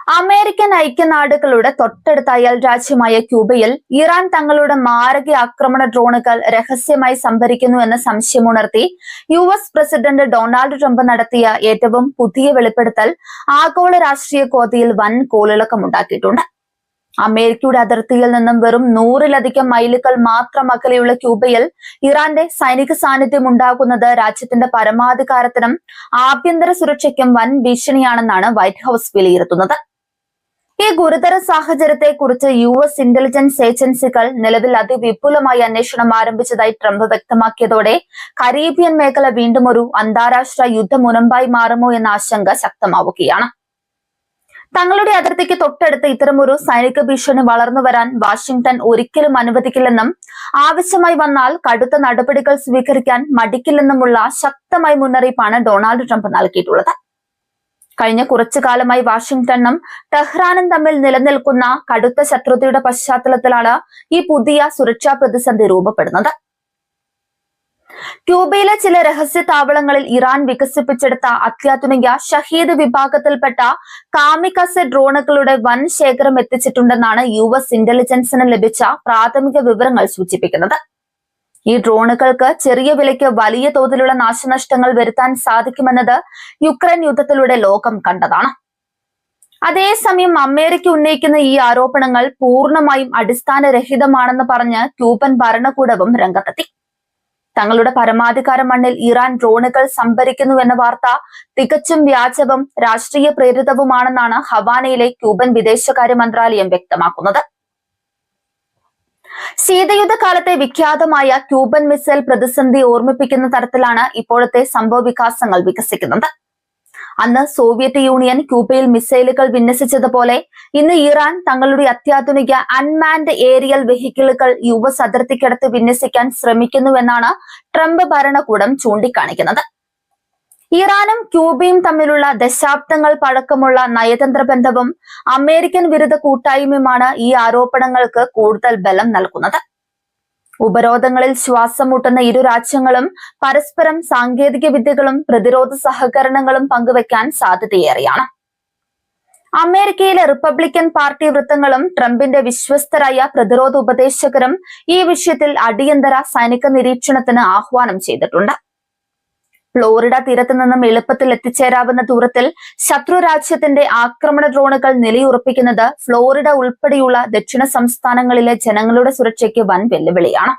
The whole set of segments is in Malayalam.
അമേരിക്കൻ ഐക്യനാടുകളുടെ തൊട്ടടുത്ത അയൽ രാജ്യമായ ക്യൂബയിൽ ഇറാൻ തങ്ങളുടെ മാരക ആക്രമണ ഡ്രോണുകൾ രഹസ്യമായി സംഭരിക്കുന്നു എന്ന സംശയമുണർത്തി യുഎസ് പ്രസിഡന്റ് ഡൊണാൾഡ് ട്രംപ് നടത്തിയ ഏറ്റവും പുതിയ വെളിപ്പെടുത്തൽ ആഗോള രാഷ്ട്രീയ കോതിയിൽ വൻ കോളിളക്കമുണ്ടാക്കിയിട്ടുണ്ട്. അമേരിക്കയുടെ അതിർത്തിയിൽ നിന്നും വെറും 100-ലധികം മൈലുകൾ മാത്രം അകലെയുള്ള ക്യൂബയിൽ ഇറാന്റെ സൈനിക സാന്നിധ്യം ഉണ്ടാകുന്നത് രാജ്യത്തിന്റെ പരമാധികാരത്തിനും ആഭ്യന്തര സുരക്ഷയ്ക്കും വൻ ഭീഷണിയാണെന്നാണ് വൈറ്റ് ഹൌസ് വിലയിരുത്തുന്നത്. ഈ ഗുരുതര സാഹചര്യത്തെക്കുറിച്ച് യുഎസ് ഇന്റലിജൻസ് ഏജൻസികൾ നിലവിൽ അതിവിപുലമായ അന്വേഷണം ആരംഭിച്ചതായി ട്രംപ് വ്യക്തമാക്കിയതോടെ കരീബിയൻ മേഖല വീണ്ടും ഒരു അന്താരാഷ്ട്ര യുദ്ധമുനമ്പായി മാറുമോ എന്ന ആശങ്ക ശക്തമാവുകയാണ്. തങ്ങളുടെ അതിർത്തിക്ക് തൊട്ടടുത്ത് ഇത്തരമൊരു സൈനിക ഭീഷണി വളർന്നു വരാൻ വാഷിംഗ്ടൺ ഒരിക്കലും അനുവദിക്കില്ലെന്നും ആവശ്യമായി വന്നാൽ കടുത്ത നടപടികൾ സ്വീകരിക്കാൻ മടിക്കില്ലെന്നുമുള്ള ശക്തമായ മുന്നറിയിപ്പാണ് ഡൊണാൾഡ് ട്രംപ് നൽകിയിട്ടുള്ളത്. കഴിഞ്ഞ കുറച്ചു കാലമായി വാഷിംഗ്ടണും ടെഹ്റാനും തമ്മിൽ നിലനിൽക്കുന്ന കടുത്ത ശത്രുതയുടെ പശ്ചാത്തലത്തിലാണ് ഈ പുതിയ സുരക്ഷാ പ്രതിസന്ധി രൂപപ്പെടുന്നത്. ക്യൂബയിലെ ചില രഹസ്യ താവളങ്ങളിൽ ഇറാൻ വികസിപ്പിച്ചെടുത്ത അത്യാധുനിക ഷഹീദ് വിഭാഗത്തിൽപ്പെട്ട കാമികസെ ഡ്രോണുകളുടെ വൻ ശേഖരം എത്തിച്ചിട്ടുണ്ടെന്നാണ് യുഎസ് ഇന്റലിജൻസിന് ലഭിച്ച പ്രാഥമിക വിവരങ്ങൾ സൂചിപ്പിക്കുന്നത്. ഈ ഡ്രോണുകൾക്ക് ചെറിയ വിലയ്ക്ക് വലിയ തോതിലുള്ള നാശനഷ്ടങ്ങൾ വരുത്താൻ സാധിക്കുമെന്നത് യുക്രൈൻ യുദ്ധത്തിലൂടെ ലോകം കണ്ടതാണ്. അതേസമയം അമേരിക്ക ഉന്നയിക്കുന്ന ഈ ആരോപണങ്ങൾ പൂർണ്ണമായും അടിസ്ഥാനരഹിതമാണെന്ന് പറഞ്ഞ് ക്യൂബൻ ഭരണകൂടവും രംഗത്തെത്തി. തങ്ങളുടെ പരമാധികാര മണ്ണിൽ ഇറാൻ ഡ്രോണുകൾ സംഭരിക്കുന്നുവെന്ന വാർത്ത തികച്ചും വ്യാജവും രാഷ്ട്രീയ പ്രേരിതവുമാണെന്നാണ് ഹവാനയിലെ ക്യൂബൻ വിദേശകാര്യ മന്ത്രാലയം വ്യക്തമാക്കുന്നത്. ശീതയുദ്ധകാലത്തെ വിഖ്യാതമായ ക്യൂബൻ മിസൈൽ പ്രതിസന്ധി ഓർമ്മിപ്പിക്കുന്ന തരത്തിലാണ് ഇപ്പോഴത്തെ സംഭവ വികാസങ്ങൾ വികസിക്കുന്നത്. അന്ന് സോവിയറ്റ് യൂണിയൻ ക്യൂബയിൽ മിസൈലുകൾ വിന്യസിച്ചതുപോലെ ഇന്ന് ഇറാൻ തങ്ങളുടെ അത്യാധുനിക അൺമാൻഡ് ഏരിയൽ വെഹിക്കിളുകൾ യുഎസ് അതിർത്തിക്കടുത്ത് വിന്യസിക്കാൻ ശ്രമിക്കുന്നുവെന്നാണ് ട്രംപ് ഭരണകൂടം ചൂണ്ടിക്കാണിക്കുന്നത്. ഇറാനും ക്യൂബയും തമ്മിലുള്ള ദശാബ്ദങ്ങൾ പഴക്കമുള്ള നയതന്ത്ര ബന്ധവും അമേരിക്കൻ വിരുദ്ധ കൂട്ടായ്മയുമാണ് ഈ ആരോപണങ്ങൾക്ക് കൂടുതൽ ബലം നൽകുന്നത്. ഉപരോധങ്ങളിൽ ശ്വാസം മുട്ടുന്ന ഇരു രാജ്യങ്ങളും പരസ്പരം സാങ്കേതിക വിദ്യകളും പ്രതിരോധ സഹകരണങ്ങളും പങ്കുവെക്കാൻ സാധ്യതയേറെയാണ്. അമേരിക്കയിലെ റിപ്പബ്ലിക്കൻ പാർട്ടി വൃത്തങ്ങളും ട്രംപിന്റെ വിശ്വസ്തരായ പ്രതിരോധ ഉപദേശകരും ഈ വിഷയത്തിൽ അടിയന്തര സൈനിക നിരീക്ഷണത്തിന് ആഹ്വാനം ചെയ്തിട്ടുണ്ട്. ഫ്ലോറിഡ തീരത്ത് നിന്നും എളുപ്പത്തിൽ എത്തിച്ചേരാവുന്ന ദൂരത്തിൽ ശത്രു രാജ്യത്തിന്റെ ആക്രമണ ഡ്രോണുകൾ നിലയുറപ്പിക്കുന്നത് ഫ്ലോറിഡ ഉൾപ്പെടെയുള്ള ദക്ഷിണ സംസ്ഥാനങ്ങളിലെ ജനങ്ങളുടെ സുരക്ഷയ്ക്ക് വൻ വെല്ലുവിളിയാണ്.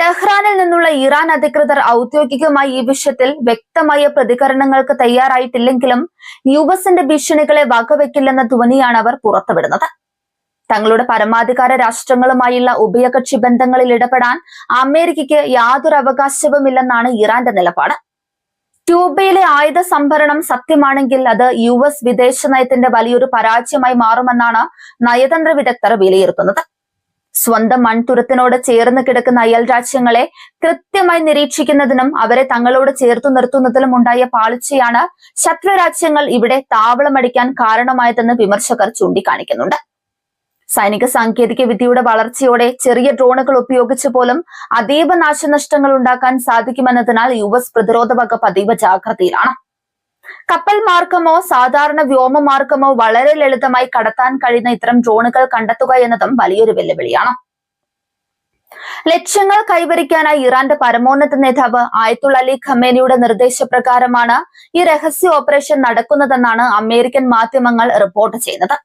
ടെഹ്റാനിൽ നിന്നുള്ള ഇറാൻ അധികൃതർ ഔദ്യോഗികമായി ഈ വിഷയത്തിൽ വ്യക്തമായ പ്രതികരണങ്ങൾക്ക് തയ്യാറായിട്ടില്ലെങ്കിലും യുഎസിന്റെ ഭീഷണികളെ വകവെക്കില്ലെന്ന ധ്വനിയാണ് അവർ പുറത്തുവിടുന്നത്. തങ്ങളുടെ പരമാധികാര രാഷ്ട്രങ്ങളുമായുള്ള ഉഭയകക്ഷി ബന്ധങ്ങളിൽ ഇടപെടാൻ അമേരിക്കയ്ക്ക് യാതൊരു അവകാശവുമില്ലെന്നാണ് ഇറാന്റെ നിലപാട്. ക്യൂബയിലെ ആയുധ സംഭരണം സത്യമാണെങ്കിൽ അത് യുഎസ് വിദേശ നയത്തിന്റെ വലിയൊരു പരാജയമായി മാറുമെന്നാണ് നയതന്ത്ര വിദഗ്ധർ വിലയിരുത്തുന്നത്. സ്വന്തം മൺതുരത്തിനോട് ചേർന്ന് കിടക്കുന്ന അയൽ രാജ്യങ്ങളെ കൃത്യമായി നിരീക്ഷിക്കുന്നതിനും അവരെ തങ്ങളോട് ചേർത്തു നിർത്തുന്നതിലും ഉണ്ടായ പാളിച്ചയാണ് ശത്രു രാജ്യങ്ങൾ ഇവിടെ താവളമടിക്കാൻ കാരണമായതെന്ന് വിമർശകർ ചൂണ്ടിക്കാണിക്കുന്നുണ്ട്. സൈനിക സാങ്കേതിക വിദ്യയുടെ വളർച്ചയോടെ ചെറിയ ഡ്രോണുകൾ ഉപയോഗിച്ച് പോലും അതീവ നാശനഷ്ടങ്ങൾ ഉണ്ടാക്കാൻ സാധിക്കുമെന്നതിനാൽ യുഎസ് പ്രതിരോധ വകുപ്പ് അതീവ ജാഗ്രതയിലാണ്. കപ്പൽ മാർഗമോ സാധാരണ വ്യോമമാർഗമോ വളരെ ലളിതമായി കടത്താൻ കഴിയുന്ന ഇത്തരം ഡ്രോണുകൾ കണ്ടെത്തുക എന്നതും വലിയൊരു വെല്ലുവിളിയാണ്. ലക്ഷ്യങ്ങൾ കൈവരിക്കാനായി ഇറാന്റെ പരമോന്നത നേതാവ് ആയത്തുള്ള അലി ഖമേനിയുടെ നിർദ്ദേശപ്രകാരമാണ് ഈ രഹസ്യ ഓപ്പറേഷൻ നടക്കുന്നതെന്നാണ് അമേരിക്കൻ മാധ്യമങ്ങൾ റിപ്പോർട്ട് ചെയ്യുന്നത്.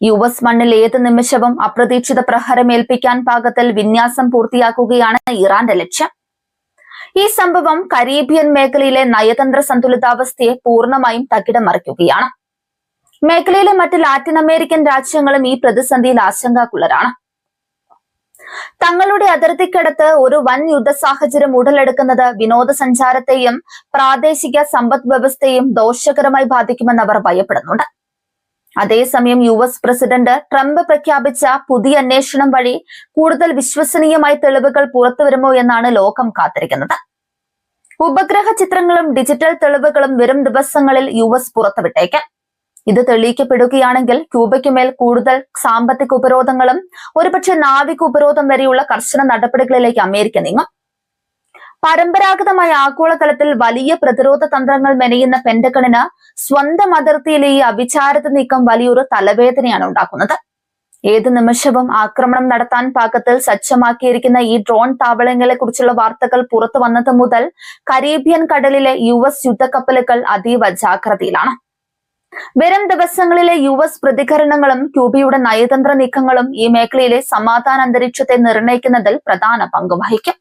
യുഎസ് മണ്ണിൽ ഏത് നിമിഷവും അപ്രതീക്ഷിത പ്രഹരമേൽപ്പിക്കാൻ പാകത്തിൽ വിന്യാസം പൂർത്തിയാക്കുകയാണ് ഇറാന്റെ ലക്ഷ്യം. ഈ സംഭവം കരീബിയൻ മേഖലയിലെ നയതന്ത്ര സന്തുലിതാവസ്ഥയെ പൂർണ്ണമായും തകിടം മറിക്കുകയാണ്. മേഖലയിലെ മറ്റ് ലാറ്റിൻ അമേരിക്കൻ രാജ്യങ്ങളും ഈ പ്രതിസന്ധിയിൽ ആശങ്കാകുലരാണ്. തങ്ങളുടെ അതിർത്തിക്കടുത്ത് ഒരു വൻ യുദ്ധ സാഹചര്യം ഉടലെടുക്കുന്നത് വിനോദസഞ്ചാരത്തെയും പ്രാദേശിക സമ്പദ് വ്യവസ്ഥയെയും ദോഷകരമായി ബാധിക്കുമെന്ന് അവർ ഭയപ്പെടുന്നുണ്ട്. അതേസമയം യുഎസ് പ്രസിഡന്റ് ട്രംപ് പ്രഖ്യാപിച്ച പുതിയ അന്വേഷണം വഴി കൂടുതൽ വിശ്വസനീയമായ തെളിവുകൾ പുറത്തുവരുമോ എന്നാണ് ലോകം കാത്തിരിക്കുന്നത്. ഉപഗ്രഹ ചിത്രങ്ങളും ഡിജിറ്റൽ തെളിവുകളും വരും ദിവസങ്ങളിൽ യുഎസ് പുറത്തുവിട്ടേക്കാം. ഇത് തെളിയിക്കപ്പെടുകയാണെങ്കിൽ ക്യൂബയ്ക്കുമേൽ കൂടുതൽ സാമ്പത്തിക ഉപരോധങ്ങളും ഒരുപക്ഷെ നാവിക ഉപരോധം വരെയുള്ള കർശന നടപടികളിലേക്ക് അമേരിക്ക നീങ്ങും. പരമ്പരാഗതമായ ആഗോളതലത്തിൽ വലിയ പ്രതിരോധ തന്ത്രങ്ങൾ മെനയുന്ന പെന്റഗണിന് സ്വന്തം അതിർത്തിയിലെ ഈ അവിചാരിത നീക്കം വലിയൊരു തലവേദനയാണ് ഉണ്ടാക്കുന്നത്. ഏത് നിമിഷവും ആക്രമണം നടത്താൻ പാകത്തിൽ സജ്ജമാക്കിയിരിക്കുന്ന ഈ ഡ്രോൺ താവളങ്ങളെ കുറിച്ചുള്ള വാർത്തകൾ പുറത്തു വന്നത് മുതൽ കരീബിയൻ കടലിലെ US യുദ്ധക്കപ്പലുകൾ അതീവ ജാഗ്രതയിലാണ്. വരും ദിവസങ്ങളിലെ US പ്രതികരണങ്ങളും ക്യൂബയുടെ നയതന്ത്ര നീക്കങ്ങളും ഈ മേഖലയിലെ സമാധാന അന്തരീക്ഷത്തെ നിർണ്ണയിക്കുന്നതിൽ പ്രധാന പങ്ക് വഹിക്കും.